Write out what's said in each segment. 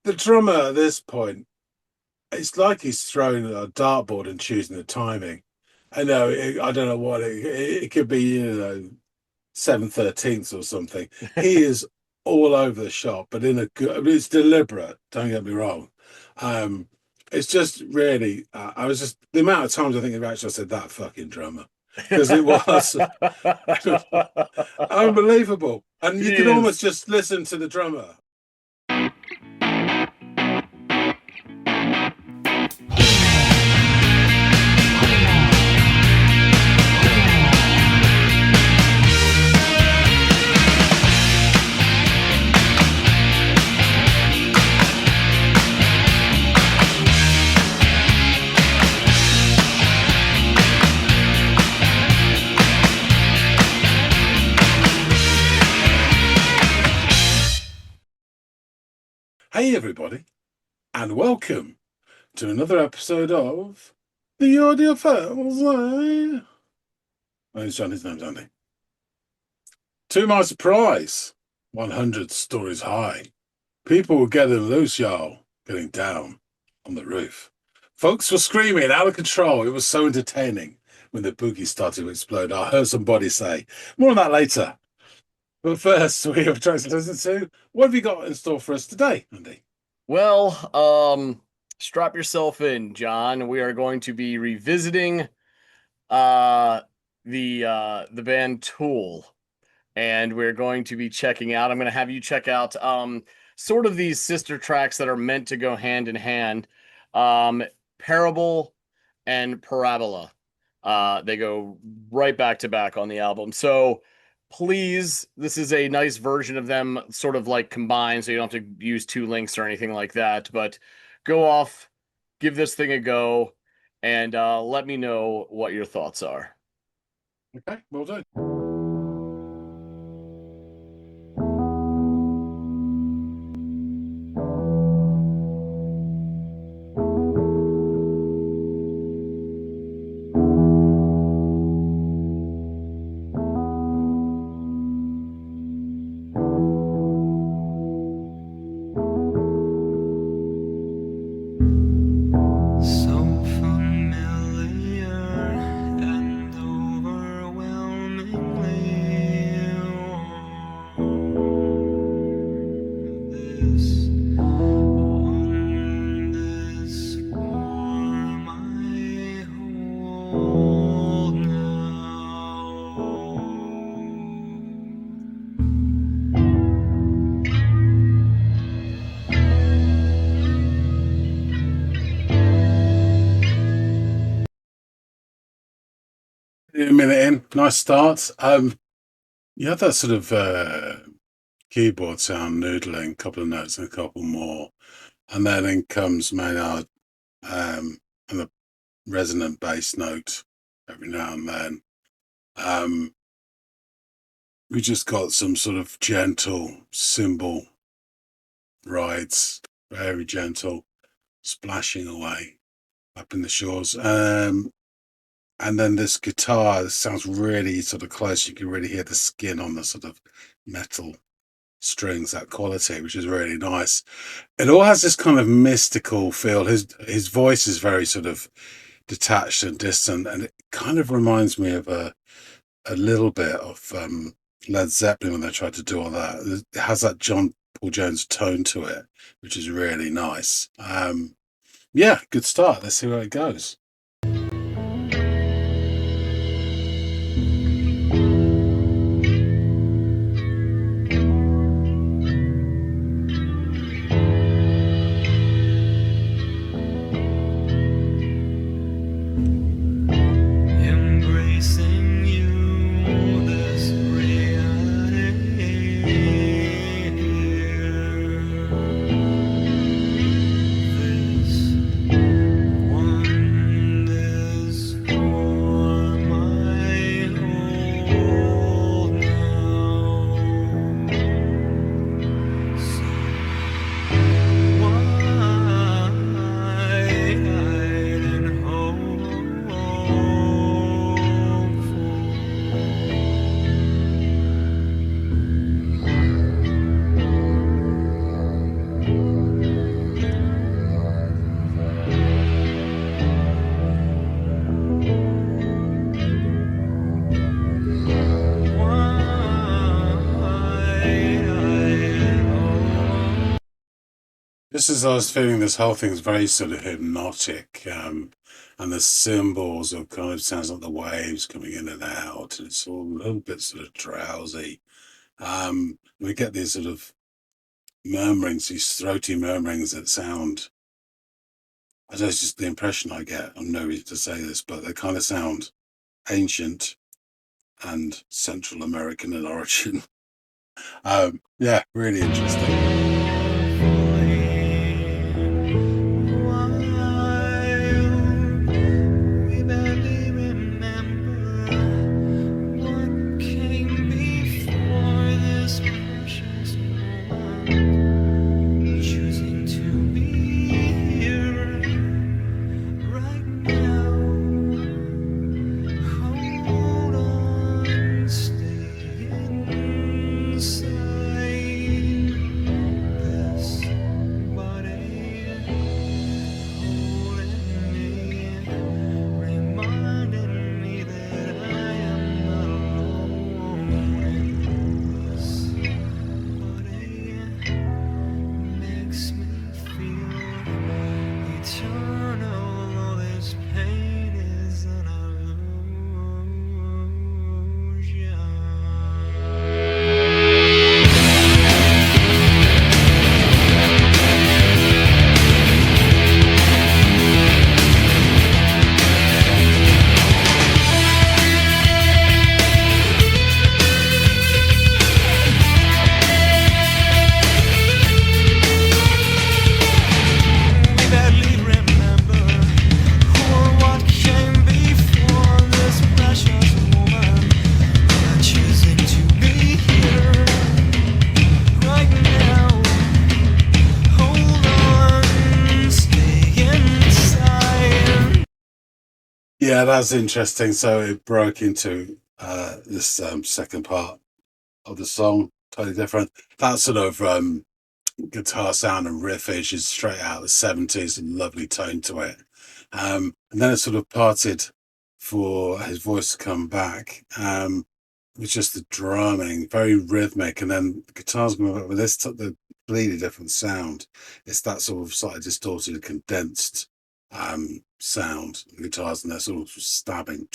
The drummer at this point, it's like he's throwing a dartboard and choosing the timing. I don't know what it could be, 7/13 or something. He is all over the shop, but in a good, it's deliberate. Don't get me wrong. Um, it's just really, I was just the amount of times I think actually I said that fucking drummer because it was unbelievable, and you He could almost is. just listen to the drummer. Hey, everybody, and welcome to another episode of the Audiophiles. My name's Johnny. His name's Andy. To my surprise, 100 stories high. People were getting loose, y'all, getting down on the roof. Folks were screaming out of control. It was so entertaining when the boogie started to explode. I heard somebody say. More on that later. But first, we have tracks to listen to. What have you got in store for us today, Andy? Well, strap yourself in, John. We are going to be revisiting uh the band Tool, and we're going to be checking out. I'm going to have you check out sort of these sister tracks that are meant to go hand in hand. Um Parabol and Parabola. They go right back to back on the album. So please, this is a nice version of them, sort of like combined, so you don't have to use two links or anything like that. But go off, give this thing a go, and let me know what your thoughts are. Okay, well done. So familiar and overwhelmingly warm. This one, this warm I hold now. A minute in, nice start. You had that sort of keyboard sound noodling, a couple of notes and a couple more, and then in comes Maynard, and the resonant bass note every now and then. We just got some sort of gentle cymbal rides, very gentle, splashing away up in the shores. And then this guitar sounds really sort of close. You can really hear the skin on the sort of metal strings, that quality, which is really nice. It all has this kind of mystical feel. His voice is very sort of detached and distant, and it kind of reminds me of a little bit of Led Zeppelin when they tried to do all that. It has that John Paul Jones tone to it, which is really nice. Yeah, good start. Let's see where it goes. Embracing you, this reality here. This one, Just as I was feeling, this whole thing is very sort of hypnotic, and the cymbals are kind of sounds like the waves coming in and out, and it's all a little bit sort of drowsy. We get these sort of murmurings, these throaty murmurings that sound. I don't know, it's just the impression I get. I'm no reason to say this, but they kind of sound ancient and Central American in origin. Yeah, really interesting. Yeah, that's interesting. So it broke into this second part of the song, totally different. That sort of guitar sound and riffage is straight out of the 70s, a lovely tone to it. And then it sort of parted for his voice to come back. It was just the drumming, very rhythmic, and then the guitars going back with this the completely different sound. It's that sort of slightly distorted, condensed sound, the guitars, and they're sort of stabbing.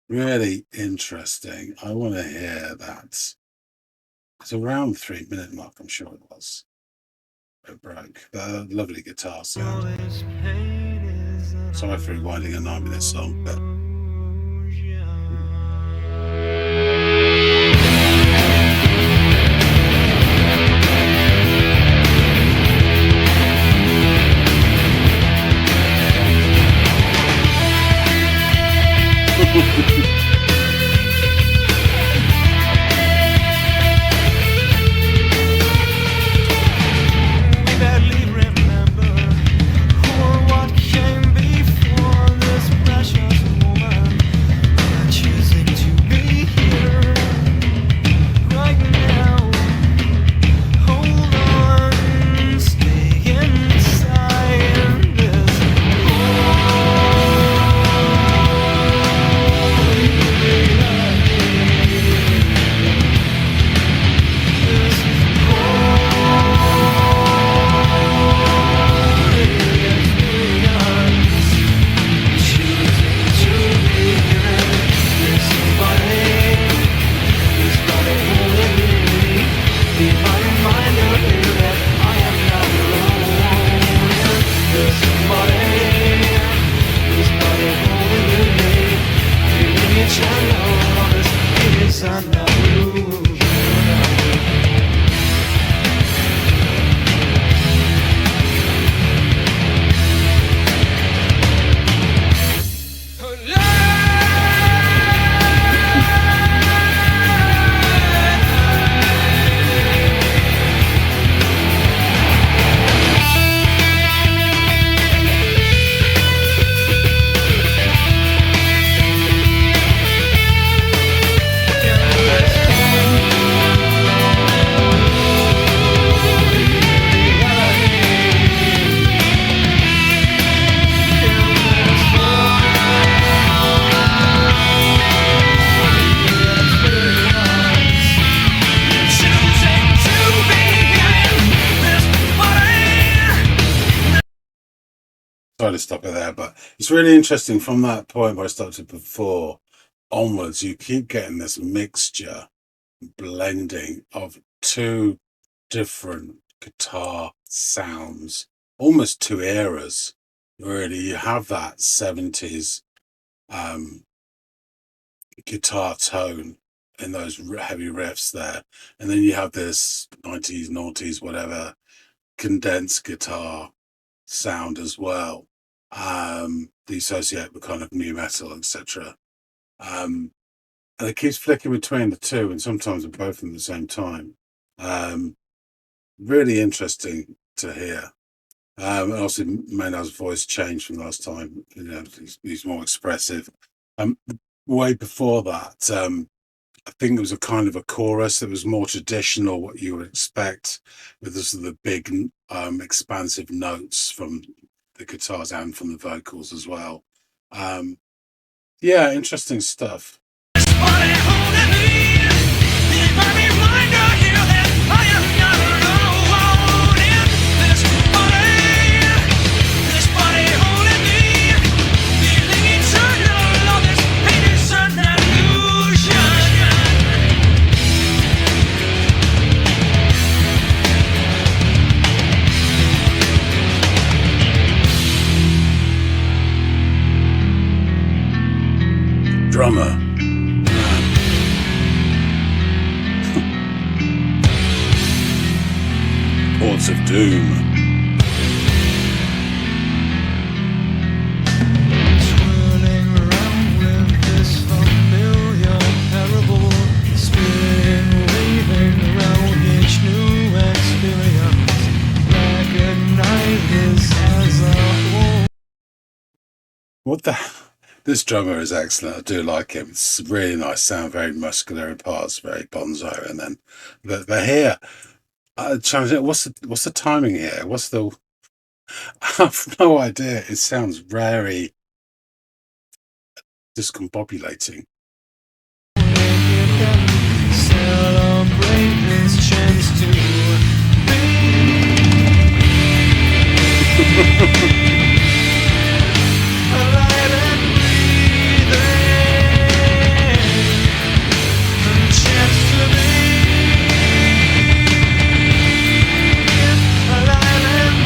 Really interesting. I want to hear that. It's around 3 minute mark, I'm sure it was. It broke. Lovely guitar sound. Sorry for rewinding a 9 minute song, but better stop it there. But it's really interesting from that point where I started before onwards. You keep getting this mixture, blending of two different guitar sounds, almost two eras. Really, you have that 70s guitar tone in those heavy riffs there, and then you have this 90s, noughties, whatever, condensed guitar sound as well. The associate with kind of new metal, etc. And it keeps flicking between the two, and sometimes both at the same time. Really interesting to hear. And also, Maynard's voice changed from last time. You know, he's more expressive. Way before that, I think it was a kind of a chorus that was more traditional, what you would expect, with the big, expansive notes from the guitars and from the vocals as well. Yeah, interesting stuff. Drummer. Ports of Doom. Swirling around with this familiar parable, spinning, weaving around each new experience. Recognize this as a whole. What the? This drummer is excellent. I do like him. It's really nice sound, very muscular in parts, very bonzo. And then the hair. Trying to think, what's the timing here? What's the? I have no idea. It sounds very discombobulating. Celebrate this chance to alive and breathing, a chance to be alive and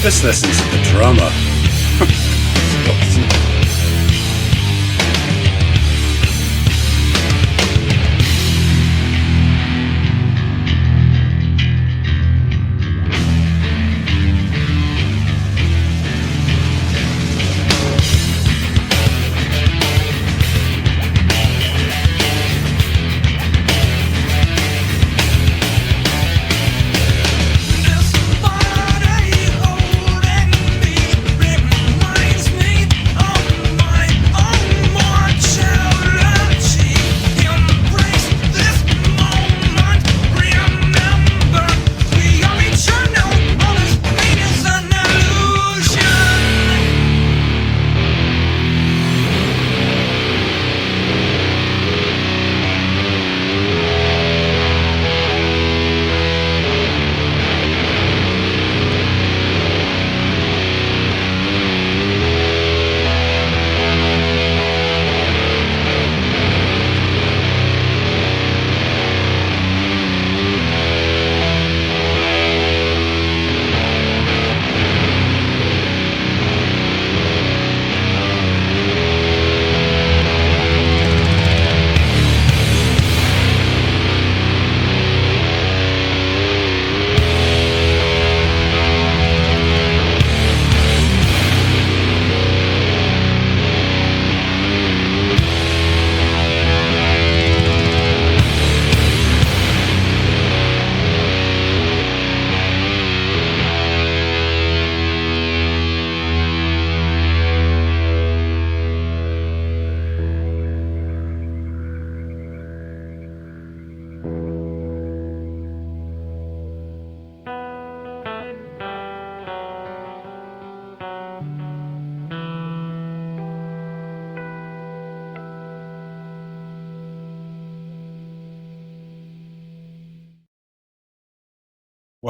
Just listen to the drummer. this body holding me reminds me of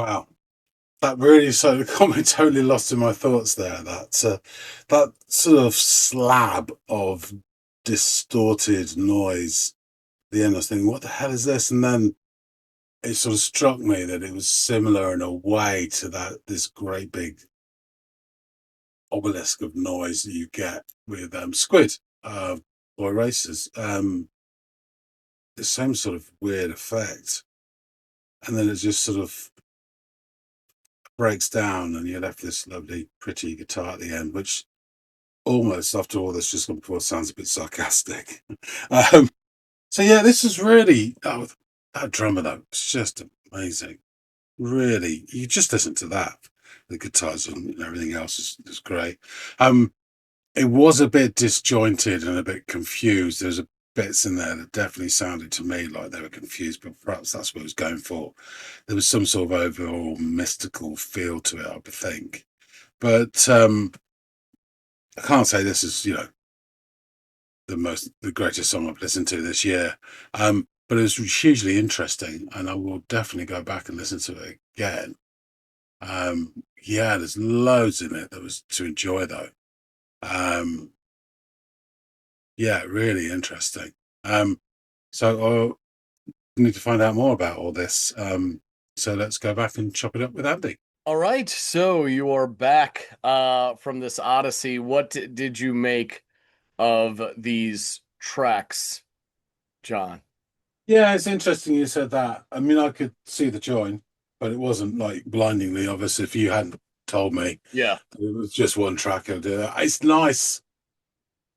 Wow. That really sort of got me totally lost in my thoughts there. That sort of slab of distorted noise. The end, I was thinking, what the hell is this? And then it sort of struck me that it was similar in a way to this great big obelisk of noise that you get with squid, boy racers. The same sort of weird effect. And then it just sort of breaks down and you're left with this lovely, pretty guitar at the end, which almost, after all this just gone before, sounds a bit sarcastic. um, so yeah, this is really, that drummer though, it's just amazing. Really, you just listen to that. The guitars and everything else is great. It was a bit disjointed and a bit confused. There's bits in there that definitely sounded to me like they were confused, but perhaps that's what it was going for. There was some sort of overall mystical feel to it, I would think. But I can't say this is, the greatest song I've listened to this year. But it was hugely interesting, and I will definitely go back and listen to it again. Yeah, there's loads in it that was to enjoy though. Yeah, really interesting. So I need to find out more about all this. So let's go back and chop it up with Andy. All right, so you are back from this odyssey. What did you make of these tracks, John? Yeah, it's interesting you said that. I mean, I could see the join, but it wasn't like blindingly obvious if you hadn't told me. Yeah, It was just one track. It's nice.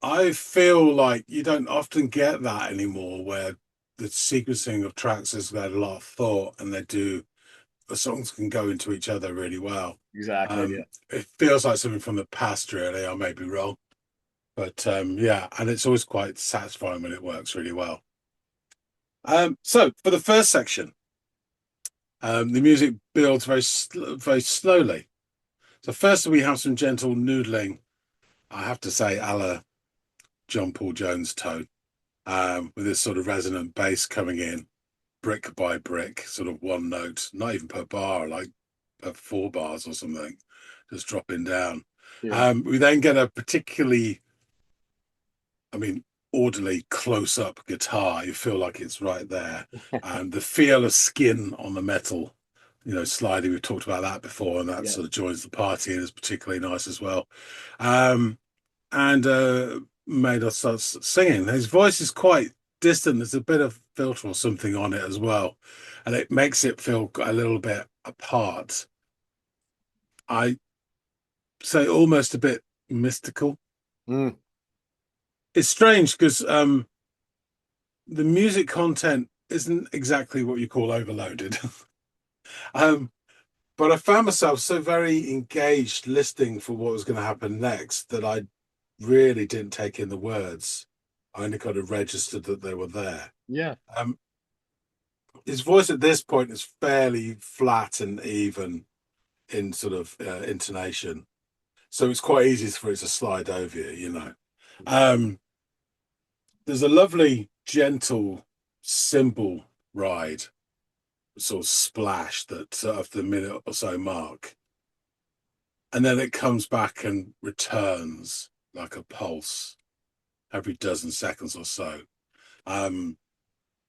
I feel like you don't often get that anymore, where the sequencing of tracks has had a lot of thought, and the songs can go into each other really well. exactly. Yeah. It feels like something from the past, really. I may be wrong, but yeah, and it's always quite satisfying when it works really well. So for the first section, the music builds very slowly. So first we have some gentle noodling, I have to say, a la John Paul Jones tone, with this sort of resonant bass coming in, brick by brick, sort of one note, not even per bar, like per 4 bars or something, just dropping down. Yeah. We then get a particularly, orderly close-up guitar. You feel like it's right there, and the feel of skin on the metal, sliding. We've talked about that before, and that Yeah. sort of joins the party and is particularly nice as well. And made us start singing. His voice is quite distant. There's a bit of filter or something on it as well, and it makes it feel a little bit apart. I say almost a bit mystical. Mm. It's strange because the music content isn't exactly what you call overloaded. But I found myself so very engaged listening for what was going to happen next that I really didn't take in the words. I only kind of registered that they were there. Yeah. His voice at this point is fairly flat and even in sort of intonation, so it's quite easy for it to slide over you. There's a lovely, gentle cymbal ride, sort of splash that of the minute or so mark, and then it comes back and returns like a pulse every dozen seconds or so.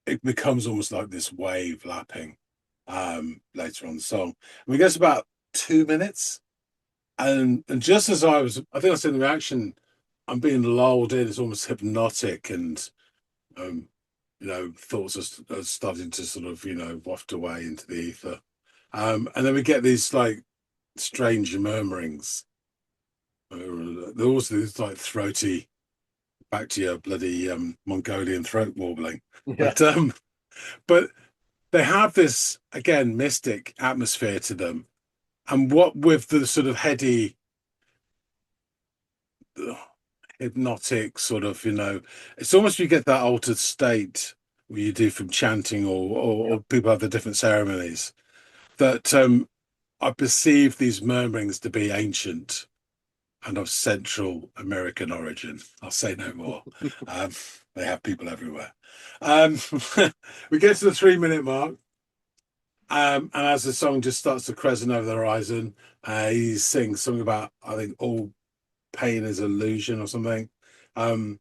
It becomes almost like this wave lapping later on the song. And we get to about 2 minutes, and just as I think I said in the reaction, I'm being lulled in. It's almost hypnotic, and thoughts are starting to sort of waft away into the ether, and then we get these like strange murmurings. There also this like throaty, back to your bloody Mongolian throat warbling. Yeah. But they have this again mystic atmosphere to them, and what with the sort of heady, hypnotic sort of, it's almost you get that altered state where you do from chanting or people have the different ceremonies that I perceive these murmurings to be ancient and of Central American origin. I'll say no more. They have people everywhere. We get to the 3-minute mark, And as the song just starts to crescent over the horizon, he sings something about, I think, all pain is illusion or something. Um,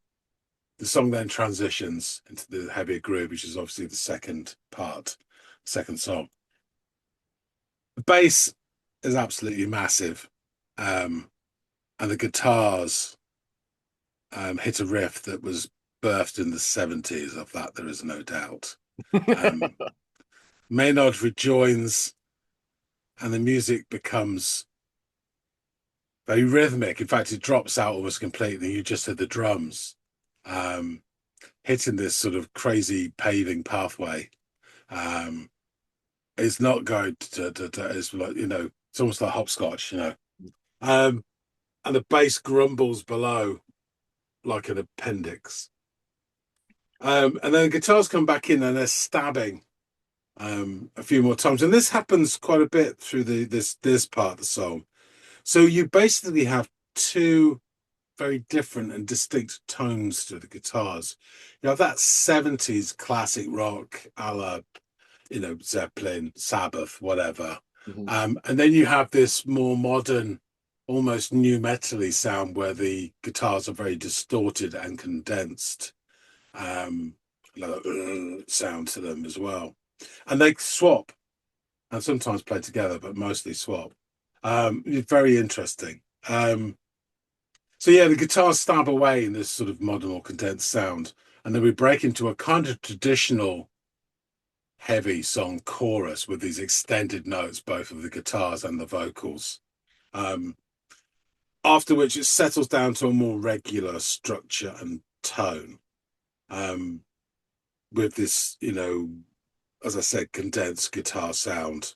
the song then transitions into the heavier groove, which is obviously the second part, second song. The bass is absolutely massive. And the guitars hit a riff that was birthed in the 70s. Of that, there is no doubt. Maynard rejoins, and the music becomes very rhythmic. In fact, it drops out almost completely. You just hear the drums hitting this sort of crazy paving pathway. It's not going it's like, it's almost like hopscotch. And the bass grumbles below like an appendix. And then the guitars come back in and they're stabbing a few more times. And this happens quite a bit through this part of the song. So you basically have two very different and distinct tones to the guitars. You have that 70s classic rock a la, Zeppelin, Sabbath, whatever. Mhm. And then you have this more modern, almost new metal-y sound where the guitars are very distorted and condensed. Sound to them as well. And they swap and sometimes play together, but mostly swap. Very interesting. So yeah, the guitars stab away in this sort of modern or condensed sound, and then we break into a kind of traditional heavy song chorus with these extended notes, both of the guitars and the vocals. After which it settles down to a more regular structure and tone. With this, as I said, condensed guitar sound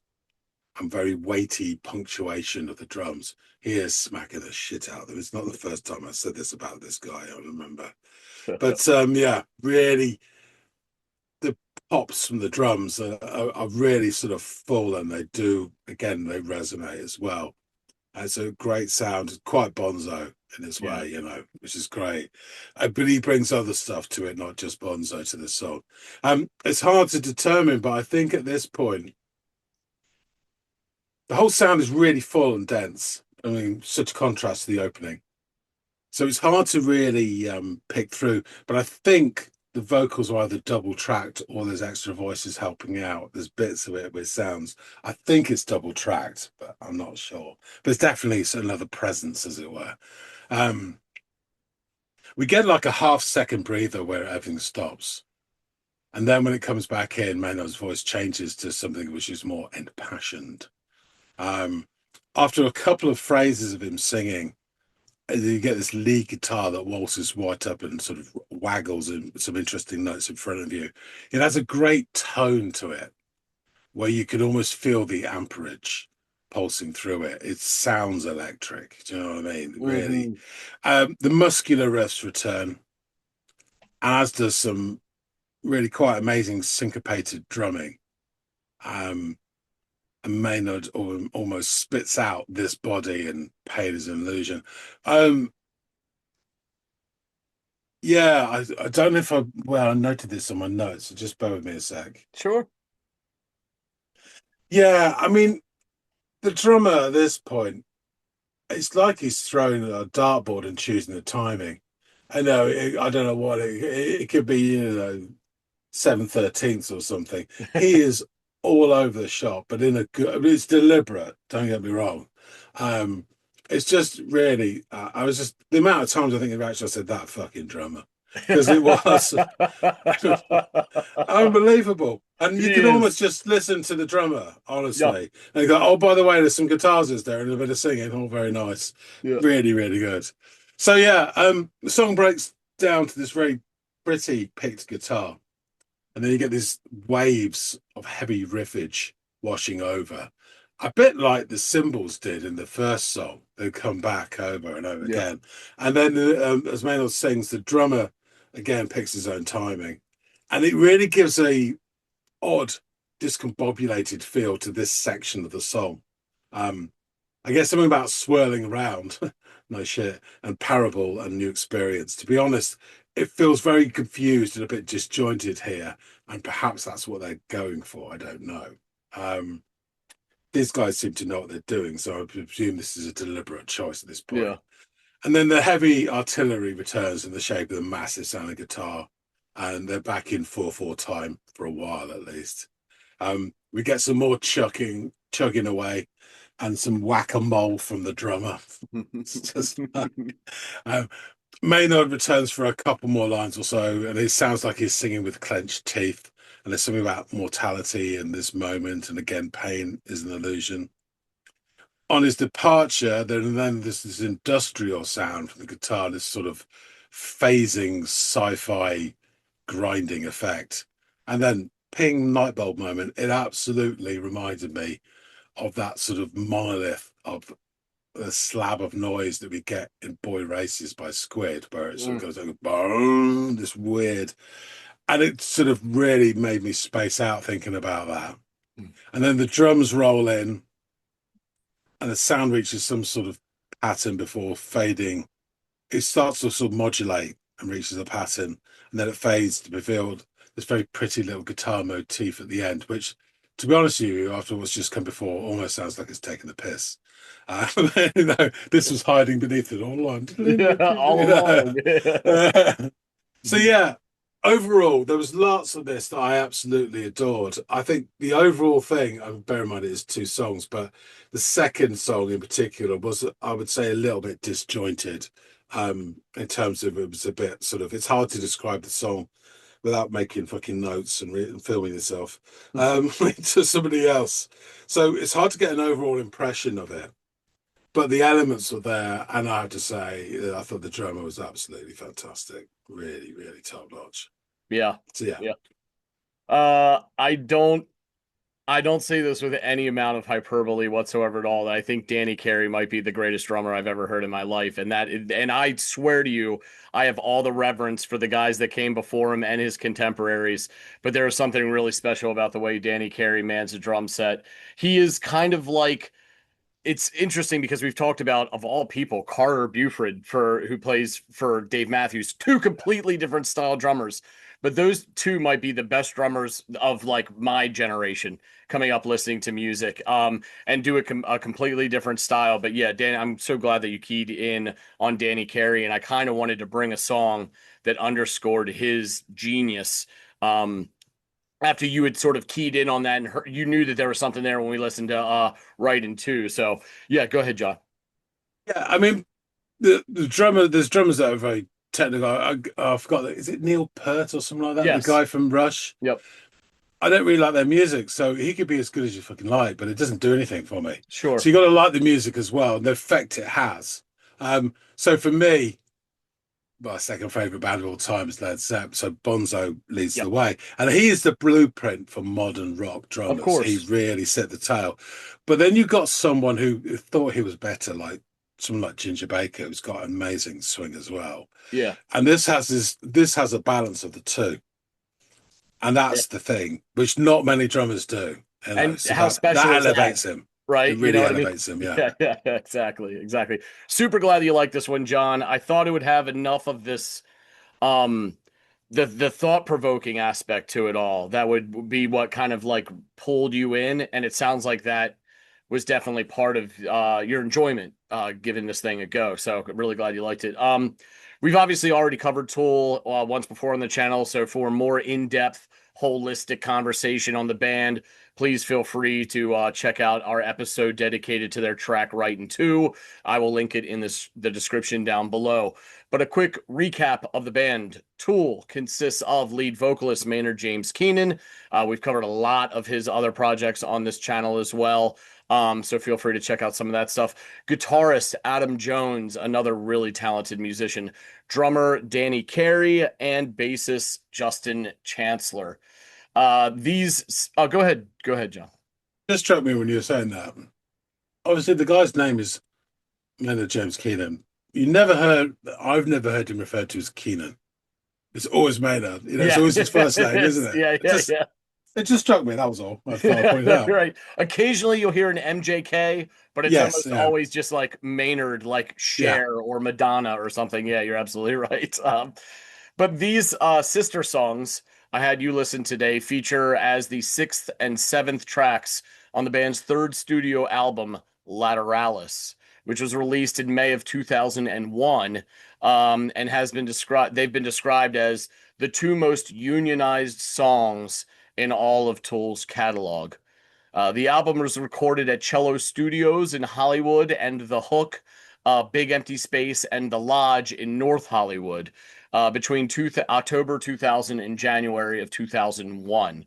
and very weighty punctuation of the drums. He is smacking the shit out of them. It's not the first time I said this about this guy, I remember. But yeah, really, the pops from the drums are really sort of full, and they resonate as well. And it's a great sound, quite bonzo in its Yeah. way, which is great. But he brings other stuff to it, not just bonzo to the song. It's hard to determine, but I think at this point, the whole sound is really full and dense. I mean, such a contrast to the opening. So it's hard to really pick through. But I think the vocals are either double tracked or there's extra voices helping out. There's bits of it with sounds. I think it's double tracked, but I'm not sure. But it's definitely another presence, as it were. We get like a half-second breather where everything stops. And then when it comes back in, Maynard's voice changes to something which is more impassioned. After a couple of phrases of him singing, you get this lead guitar that waltzes right up and sort of waggles in some interesting notes in front of you. It has a great tone to it where you can almost feel the amperage pulsing through it. It sounds electric. Do you know what I mean? Really. The muscular riffs return, as does some really quite amazing syncopated drumming. And Maynard almost spits out this body and pain is an illusion. Yeah, I don't know if I noted this on my notes, so just bear with me a sec. Sure. Yeah, I mean, the drummer at this point, it's like he's throwing a dartboard and choosing the timing. I know, I don't know what it could be, 7/13 or something. He is all over the shop, but in a good, it's deliberate, don't get me wrong. It's just really, I was just, the amount of times I think actually I said that fucking drummer, because it was unbelievable. And you He could almost is. just listen to the drummer, Yeah. honestly. And you go, oh, by the way, there's some guitars in there and a bit of singing. All very nice. Yeah. Really, really good. So yeah, the song breaks down to this very pretty picked guitar. And then you get these waves of heavy riffage washing over. A bit like the cymbals did in the first song. They come back over and over Yeah. again. And then as Maynard sings, the drummer again picks his own timing. And it really gives a odd, discombobulated feel to this section of the song. I guess something about swirling around, no shit, and Parabol and New Experience. To be honest, it feels very confused and a bit disjointed here, and perhaps that's what they're going for. I don't know. Um, these guys seem to know what they're doing, so I presume this is a deliberate choice at this point. Yeah. And then the heavy artillery returns in the shape of the massive sounding guitar, and they're back in 4/4 time for a while at least. We get some more chugging away, and some whack-a-mole from the drummer. It's just um, Maynard returns for a couple more lines or so, and it sounds like he's singing with clenched teeth. And there's something about mortality in this moment, and again, pain is an illusion. On his departure, then there's this industrial sound from the guitar, this sort of phasing sci-fi grinding effect. And then ping light bulb moment, it absolutely reminded me of that sort of monolith of the slab of noise that we get in Boy Races by Squid, where it sort of goes like boom, this weird, and it sort of really made me space out thinking about that. And then the drums roll in, and the sound reaches some sort of pattern before fading. It starts to sort of modulate and reaches a pattern, and then it fades to reveal this very pretty little guitar motif at the end, which, to be honest with you, after what's just come before, almost sounds like it's taking the piss. This was hiding beneath it all along. Yeah, all along. So yeah, overall, there was lots of this that I absolutely adored. I think the overall thing, bear in mind it is two songs, but the second song in particular was, I would say, a little bit disjointed. In terms of, it was a bit sort of, it's hard to describe the song without making fucking notes and filming yourself to somebody else. So it's hard to get an overall impression of it. But the elements were there, and I have to say, I thought the drummer was absolutely fantastic. Really, really top notch. Yeah. So yeah. Yeah. I don't say this with any amount of hyperbole whatsoever at all. I think Danny Carey might be the greatest drummer I've ever heard in my life, and I swear to you, I have all the reverence for the guys that came before him and his contemporaries. But there is something really special about the way Danny Carey mans a drum set. He is kind of like, it's interesting because we've talked about, of all people, Carter Buford, who plays for Dave Matthews, two completely different style drummers. But those two might be the best drummers of like my generation coming up listening to music, and do a completely different style. But yeah, Dan, I'm so glad that you keyed in on Danny Carey, and I kind of wanted to bring a song that underscored his genius. After you had sort of keyed in on that and you knew that there was something there when we listened to Right in Two. So yeah, go ahead, John. Yeah, I mean, the drummer, there's drummers that are very technical. I forgot that. Is it Neil Peart or something like that? Yes. The guy from Rush. Yep. I don't really like their music, so he could be as good as you fucking like, but it doesn't do anything for me. Sure. So you got to like the music as well, and the effect it has. So for me, my second favorite band of all time is Led Zeppelin. So Bonzo leads the way, and he is the blueprint for modern rock drummers. Of course, he really set the tail. But then you got someone who thought he was better, like someone like Ginger Baker, who's got an amazing swing as well. Yeah, and this has a balance of the two, and that's the thing which not many drummers do. And so how special that is elevates that? him. Right, It really elevates him. Yeah. Yeah, exactly. Super glad that you like this one, John. I thought it would have enough of this, the thought-provoking aspect to it all. That would be what kind of like pulled you in, and it sounds like that was definitely part of your enjoyment giving this thing a go. So really glad you liked it. We've obviously already covered Tool once before on the channel, so for more in-depth, holistic conversation on the band, please feel free to check out our episode dedicated to their track Right in Two. I will link it in the description down below. But a quick recap of the band. Tool consists of lead vocalist Maynard James Keenan. We've covered a lot of his other projects on this channel as well. So feel free to check out some of that stuff. Guitarist Adam Jones, another really talented musician. Drummer Danny Carey, and bassist Justin Chancellor. Go ahead, John. Just struck me when you were saying that. Obviously, the guy's name is Maynard James Keenan. I've never heard him referred to as Keenan. It's always Maynard. It's always his first name, isn't it? Yeah. It just struck me. That was all. I thought I'd point it out. Right. Occasionally you'll hear an MJK, but it's always just like Maynard, like Cher or Madonna or something. Yeah, you're absolutely right. But these sister songs, I Had You Listen Today feature as the 6th and 7th tracks on the band's third studio album, Lateralis, which was released in May of 2001, and they've been described as the two most unionized songs in all of Tool's catalog. The album was recorded at Cello Studios in Hollywood and The Hook, Big Empty Space, and The Lodge in North Hollywood between October 2000 and January of 2001.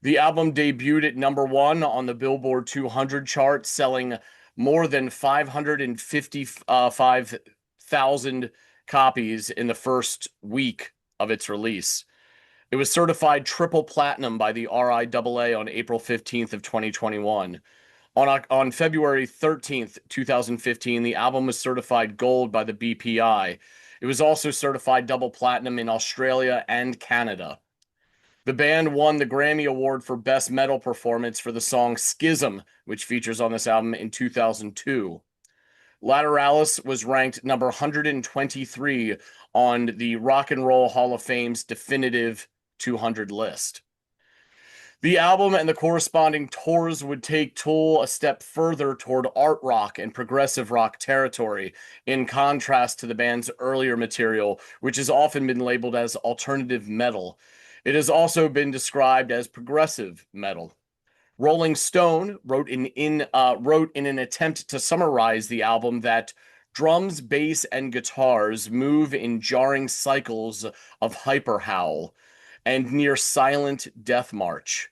The album debuted at number one on the Billboard 200 chart, selling more than 555,000 copies in the first week of its release. It was certified triple platinum by the RIAA on April 15th of 2021. On February 13th, 2015, the album was certified gold by the BPI. It was also certified double platinum in Australia and Canada. The band won the Grammy Award for Best Metal Performance for the song Schism, which features on this album in 2002. Lateralis was ranked number 123 on the Rock and Roll Hall of Fame's definitive 200 list. The album and the corresponding tours would take Tool a step further toward art rock and progressive rock territory, in contrast to the band's earlier material, which has often been labeled as alternative metal. It has also been described as progressive metal. Rolling Stone wrote in an attempt to summarize the album that drums, bass, and guitars move in jarring cycles of hyper howl and near silent death march.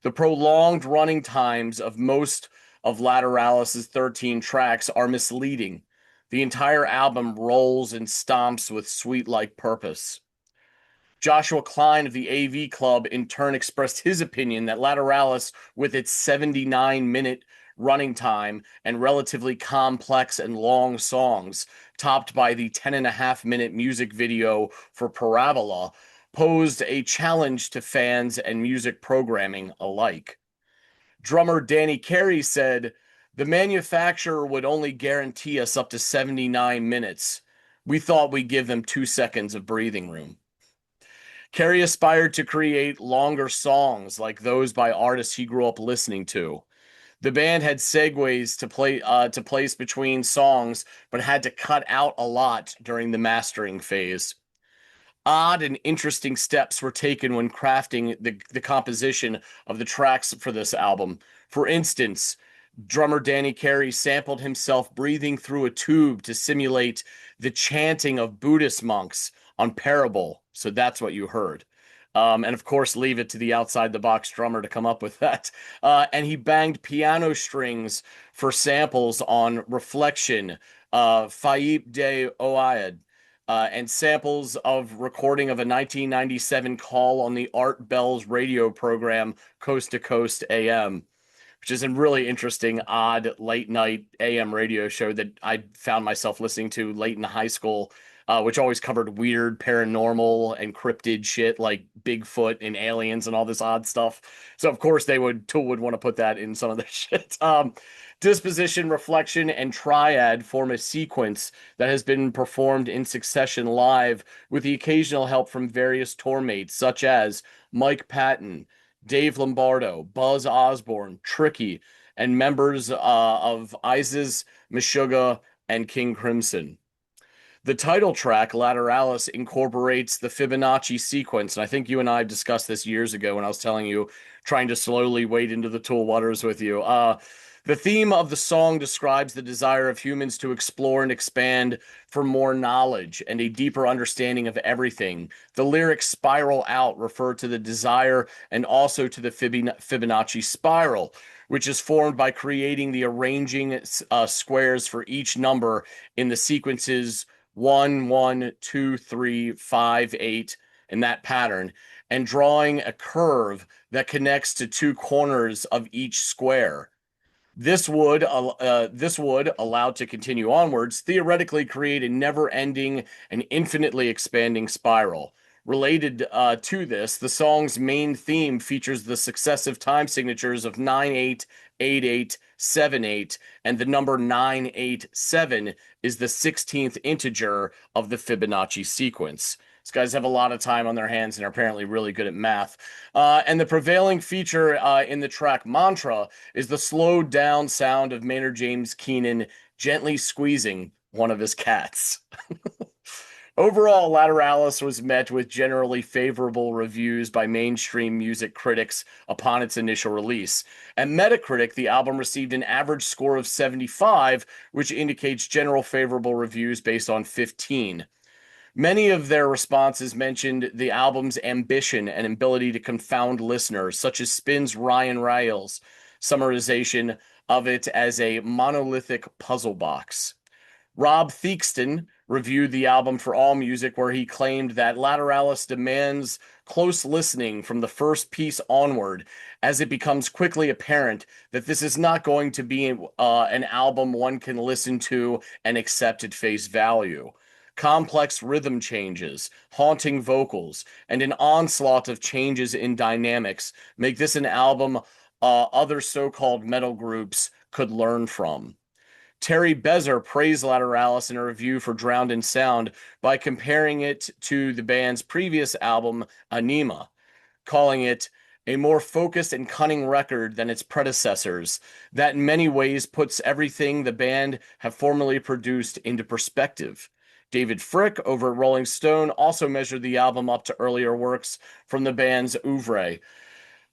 The prolonged running times of most of Lateralis' 13 tracks are misleading. The entire album rolls and stomps with sweet-like purpose. Joshua Klein of the AV Club in turn expressed his opinion that Lateralis, with its 79-minute running time and relatively complex and long songs, topped by the 10.5-minute music video for Parabola, posed a challenge to fans and music programming alike. Drummer Danny Carey said, "The manufacturer would only guarantee us up to 79 minutes. We thought we'd give them 2 seconds of breathing room." Carey aspired to create longer songs like those by artists he grew up listening to. The band had segues to place between songs, but had to cut out a lot during the mastering phase. Odd and interesting steps were taken when crafting the composition of the tracks for this album. For instance, drummer Danny Carey sampled himself breathing through a tube to simulate the chanting of Buddhist monks on Parabol. So that's what you heard. And of course, leave it to the outside the box drummer to come up with that. And he banged piano strings for samples on Reflection, Faib de Oayed, and samples of recording of a 1997 call on the Art Bell's radio program Coast to Coast AM, which is a really interesting, odd late night AM radio show that I found myself listening to late in high school, which always covered weird paranormal and cryptid shit like Bigfoot and aliens and all this odd stuff. So of course Tool would want to put that in some of their shit. Disposition, Reflection, and Triad form a sequence that has been performed in succession live with the occasional help from various tour mates such as Mike Patton, Dave Lombardo, Buzz Osborne, Tricky, and members of Isis, Meshuggah, and King Crimson. The title track, Lateralis, incorporates the Fibonacci sequence, and I think you and I discussed this years ago when I was telling you, trying to slowly wade into the Tool waters with you. The theme of the song describes the desire of humans to explore and expand for more knowledge and a deeper understanding of everything. The lyrics "spiral out" refer to the desire and also to the Fibonacci spiral, which is formed by creating the arranging squares for each number in the sequences 1, 1, 2, 3, 5, 8, in that pattern, and drawing a curve that connects to two corners of each square. This would, allowed to continue onwards, theoretically create a never-ending and infinitely expanding spiral. Related to this, the song's main theme features the successive time signatures of 9/8, 8/8, 7/8, and the number 987 is the 16th integer of the Fibonacci sequence. These guys have a lot of time on their hands and are apparently really good at math. And the prevailing feature in the track Mantra is the slowed down sound of Maynard James Keenan gently squeezing one of his cats. Overall, Lateralis was met with generally favorable reviews by mainstream music critics upon its initial release. At Metacritic, the album received an average score of 75, which indicates general favorable reviews based on 15. Many of their responses mentioned the album's ambition and ability to confound listeners, such as Spin's Ryan Riles' summarization of it as a monolithic puzzle box. Rob Theakston reviewed the album for AllMusic, where he claimed that Lateralis demands close listening from the first piece onward, as it becomes quickly apparent that this is not going to be an album one can listen to and accept at face value. Complex rhythm changes, haunting vocals, and an onslaught of changes in dynamics make this an album other so-called metal groups could learn from. Terry Bezer praised Lateralis in a review for Drowned in Sound by comparing it to the band's previous album, Anima, calling it a more focused and cunning record than its predecessors, that in many ways puts everything the band have formerly produced into perspective. David Frick over at Rolling Stone also measured the album up to earlier works from the band's oeuvre.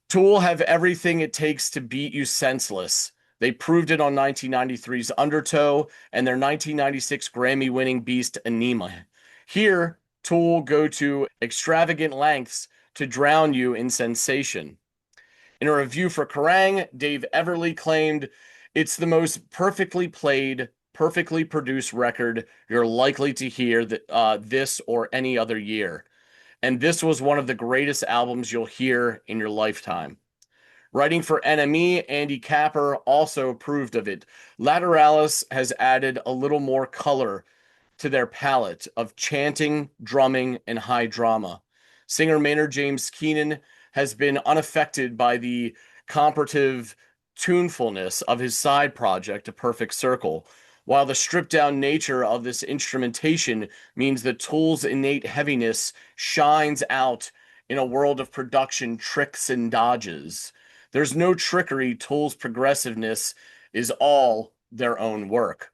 Tool have everything it takes to beat you senseless. They proved it on 1993's Undertow and their 1996 Grammy-winning beast Anima. Here, Tool go to extravagant lengths to drown you in sensation. In a review for Kerrang, Dave Everly claimed, "It's the most perfectly played, perfectly produced record you're likely to hear this or any other year. And this was one of the greatest albums you'll hear in your lifetime." Writing for NME, Andy Capper also approved of it. Lateralis has added a little more color to their palette of chanting, drumming, and high drama. Singer Maynard James Keenan has been unaffected by the comparative tunefulness of his side project, A Perfect Circle, while the stripped-down nature of this instrumentation means that Tool's innate heaviness shines out in a world of production tricks and dodges. There's no trickery. Tool's progressiveness is all their own work.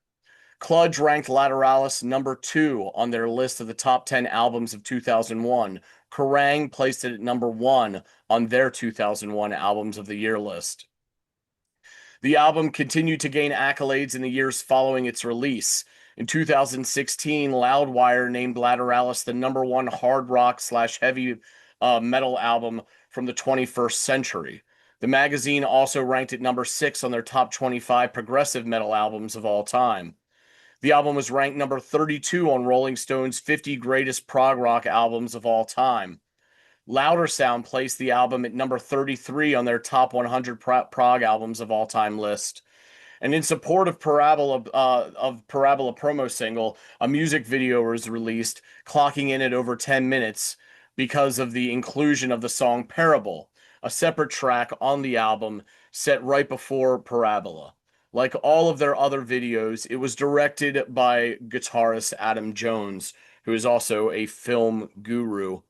Cludge ranked Lateralis number 2 on their list of the top 10 albums of 2001. Kerrang placed it at number 1 on their 2001 Albums of the Year list. The album continued to gain accolades in the years following its release. In 2016, Loudwire named Lateralis the number 1 hard rock / heavy metal album from the 21st century. The magazine also ranked it number 6 on their top 25 progressive metal albums of all time. The album was ranked number 32 on Rolling Stone's 50 greatest prog rock albums of all time. Louder Sound placed the album at number 33 on their top 100 prog albums of all time list. And in support of Parabola promo single, a music video was released, clocking in at over 10 minutes because of the inclusion of the song Parabol, a separate track on the album set right before Parabola. Like all of their other videos, it was directed by guitarist Adam Jones, who is also a film guru.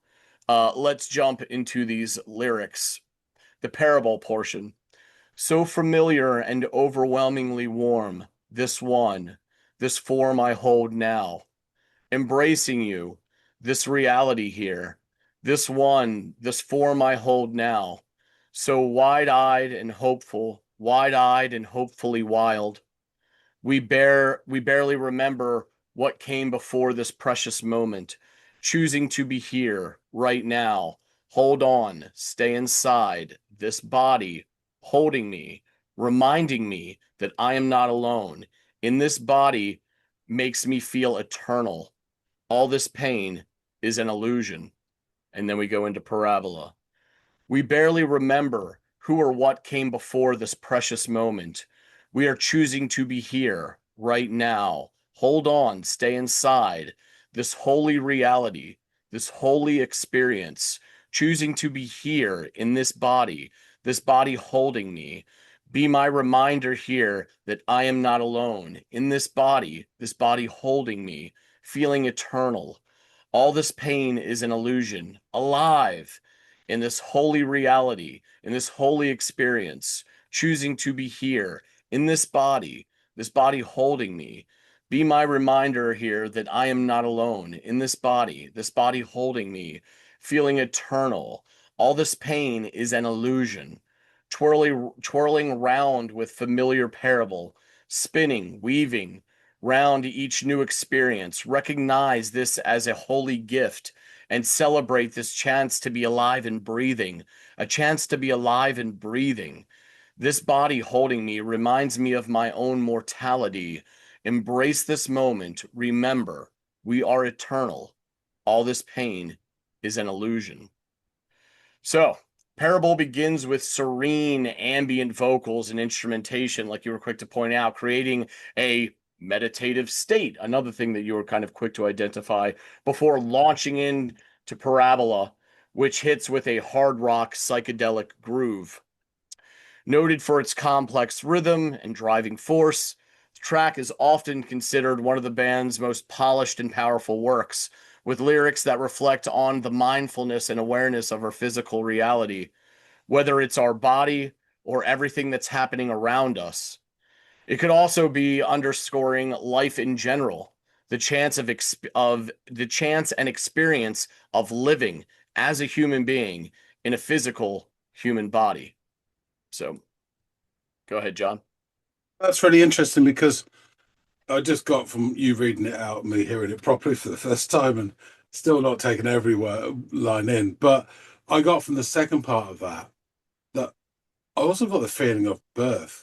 Let's jump into these lyrics. The Parabol portion. So familiar and overwhelmingly warm, this one, this form I hold now. Embracing you, this reality here. This one, this form I hold now. So wide-eyed and hopeful, wide-eyed and hopefully wild. We barely remember what came before this precious moment, choosing to be here, right now. Hold on, stay inside, this body, holding me, reminding me that I am not alone. In this body makes me feel eternal. All this pain is an illusion. And then we go into Parabola. We barely remember who or what came before this precious moment. We are choosing to be here, right now. Hold on, stay inside. This holy reality, this holy experience, choosing to be here in this body holding me. Be my reminder here that I am not alone. In this body holding me, feeling eternal. All this pain is an illusion. Alive in this holy reality, in this holy experience, choosing to be here in this body holding me. Be my reminder here that I am not alone in this body holding me, feeling eternal. All this pain is an illusion, twirling round with familiar parable, spinning, weaving round each new experience. Recognize this as a holy gift and celebrate this chance to be alive and breathing, a chance to be alive and breathing. This body holding me reminds me of my own mortality. Embrace this moment. Remember, we are eternal. All this pain is an illusion. So, Parabol begins with serene ambient vocals and instrumentation, like you were quick to point out, creating a meditative state, another thing that you were kind of quick to identify, before launching in to Parabola, which hits with a hard rock psychedelic groove. Noted for its complex rhythm and driving force, the track is often considered one of the band's most polished and powerful works, with lyrics that reflect on the mindfulness and awareness of our physical reality, whether it's our body or everything that's happening around us. It could also be underscoring life in general, the chance the chance and experience of living as a human being in a physical human body. So, go ahead, John. That's really interesting because I just got from you reading it out and me hearing it properly for the first time and still not taking every line in. But I got from the second part of that I also got the feeling of birth,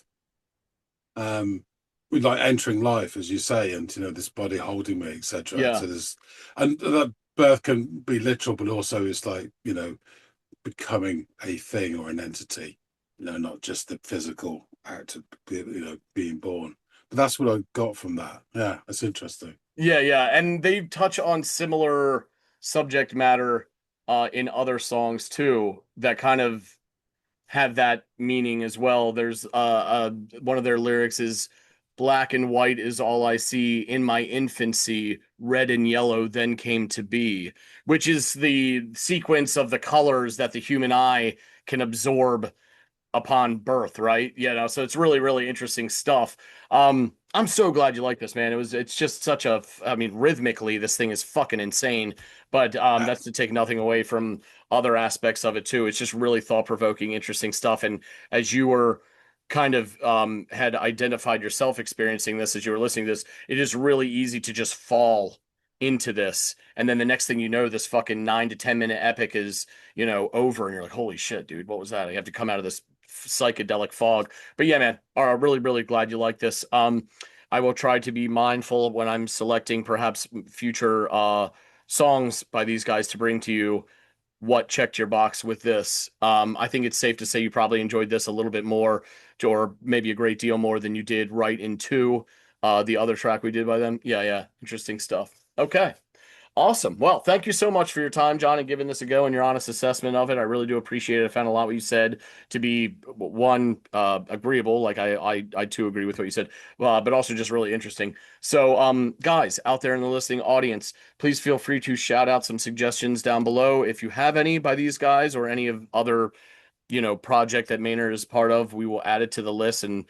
with like entering life, as you say, and this body holding me, etc. Yeah. So and that birth can be literal, but also it's like becoming a thing or an entity, not just the physical act of being born. But that's what I got from that. Yeah, that's interesting. Yeah, and they touch on similar subject matter in other songs too that kind of have that meaning as well. There's one of their lyrics is black and white is all I see in my infancy, red and yellow then came to be, which is the sequence of the colors that the human eye can absorb upon birth, right? So it's really, really interesting stuff. I'm so glad you like this, man. It's just such I mean, rhythmically, this thing is fucking insane, but that's to take nothing away from other aspects of it too. It's just really thought-provoking, interesting stuff. And as you were kind of had identified yourself experiencing this as you were listening to this, it is really easy to just fall into this, and then the next thing you know, this fucking 9 to 10 minute epic is over, and you're like, holy shit, dude, what was that? I have to come out of this psychedelic fog. But yeah, man, I'm really, really glad you like this. I will try to be mindful when I'm selecting perhaps future songs by these guys to bring to you what checked your box with this. I think it's safe to say you probably enjoyed this a little bit more, or maybe a great deal more than you did right into the other track we did by them. Yeah, interesting stuff. Okay. Awesome. Well, thank you so much for your time, John, and giving this a go and your honest assessment of it. I really do appreciate it. I found a lot what you said to be one agreeable. Like I too agree with what you said, but also just really interesting. So, guys out there in the listening audience, please feel free to shout out some suggestions down below if you have any by these guys or any of other project that Maynard is part of. We will add it to the list and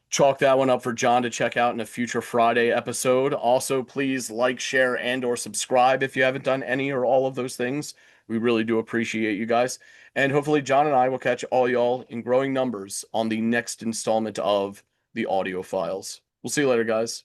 chalk that one up for John to check out in a future Friday episode. Also, please like, share, and or subscribe if you haven't done any or all of those things. We really do appreciate you guys. And hopefully John and I will catch all y'all in growing numbers on the next installment of the Audiophiles. We'll see you later, guys.